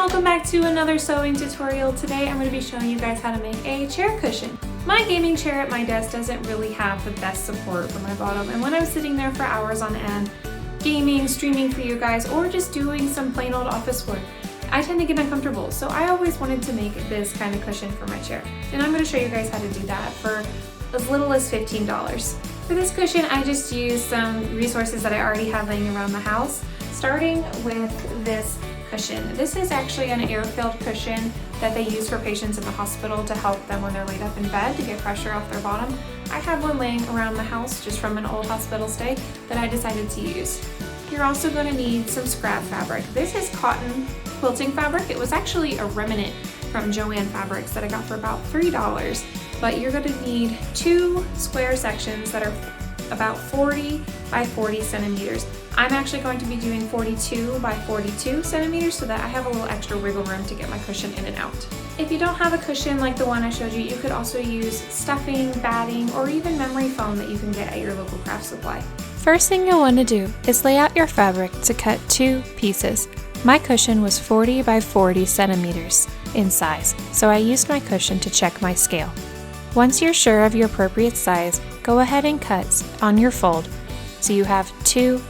Welcome back to another sewing tutorial. Today I'm going to be showing you guys how to make a chair cushion. My gaming chair at my desk doesn't really have the best support for my bottom, and when I'm sitting there for hours on end, gaming, streaming for you guys, or just doing some plain old office work, I tend to get uncomfortable. So I always wanted to make this kind of cushion for my chair, and I'm going to show you guys how to do that for as little as $15. For this cushion, I just used some resources that I already have laying around the house, starting with this cushion. This is actually an air-filled cushion that they use for patients in the hospital to help them when they're laid up in bed to get pressure off their bottom. I have one laying around the house just from an old hospital stay that I decided to use. You're also going to need some scrap fabric. This is cotton quilting fabric. It was actually a remnant from Joann Fabrics that I got for about $3, but you're going to need 2 square sections that are about 40 by 40 centimeters. I'm actually going to be doing 42 by 42 centimeters so that I have a little extra wiggle room to get my cushion in and out. If you don't have a cushion like the one I showed you, you could also use stuffing, batting, or even memory foam that you can get at your local craft supply. First thing you'll want to do is lay out your fabric to cut 2 pieces. My cushion was 40 by 40 centimeters in size, so I used my cushion to check my scale. Once you're sure of your appropriate size, go ahead and cut on your fold so you have 2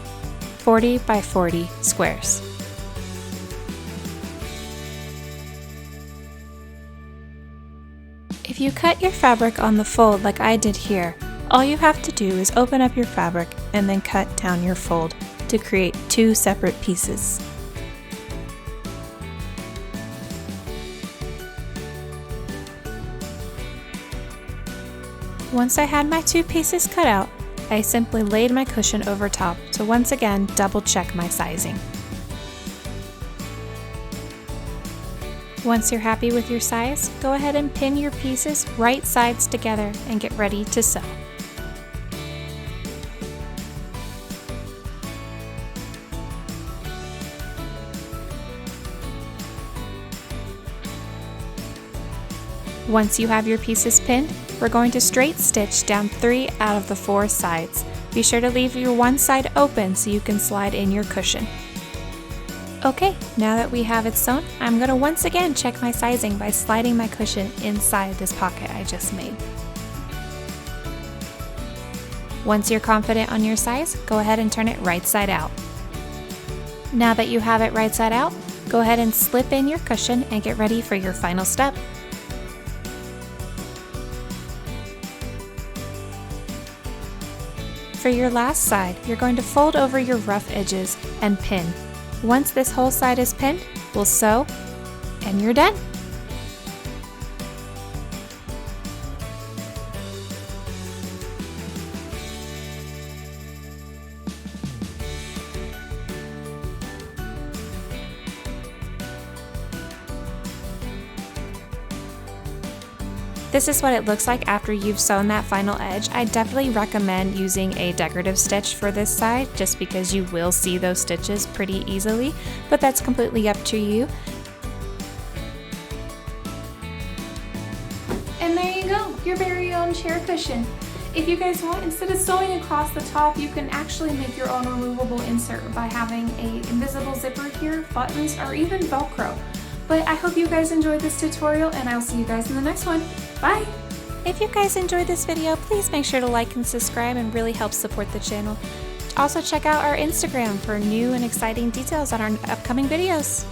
40 by 40 squares. If you cut your fabric on the fold like I did here, all you have to do is open up your fabric and then cut down your fold to create 2 separate pieces. Once I had my 2 pieces cut out, I simply laid my cushion over top to once again double check my sizing. Once you're happy with your size, go ahead and pin your pieces right sides together and get ready to sew. Once you have your pieces pinned, we're going to straight stitch down 3 out of the 4 sides. Be sure to leave your one side open so you can slide in your cushion. Okay, now that we have it sewn, I'm going to once again check my sizing by sliding my cushion inside this pocket I just made. Once you're confident on your size, go ahead and turn it right side out. Now that you have it right side out, go ahead and slip in your cushion and get ready for your final step. For your last side, you're going to fold over your rough edges and pin. Once this whole side is pinned, we'll sew, and you're done. This is what it looks like after you've sewn that final edge. I definitely recommend using a decorative stitch for this side just because you will see those stitches pretty easily, but that's completely up to you. And there you go, your very own chair cushion. If you guys want, instead of sewing across the top, you can actually make your own removable insert by having an invisible zipper here, buttons, or even Velcro. But I hope you guys enjoyed this tutorial, and I'll see you guys in the next one. Bye! If you guys enjoyed this video, please make sure to like and subscribe and really help support the channel. Also check out our Instagram for new and exciting details on our upcoming videos.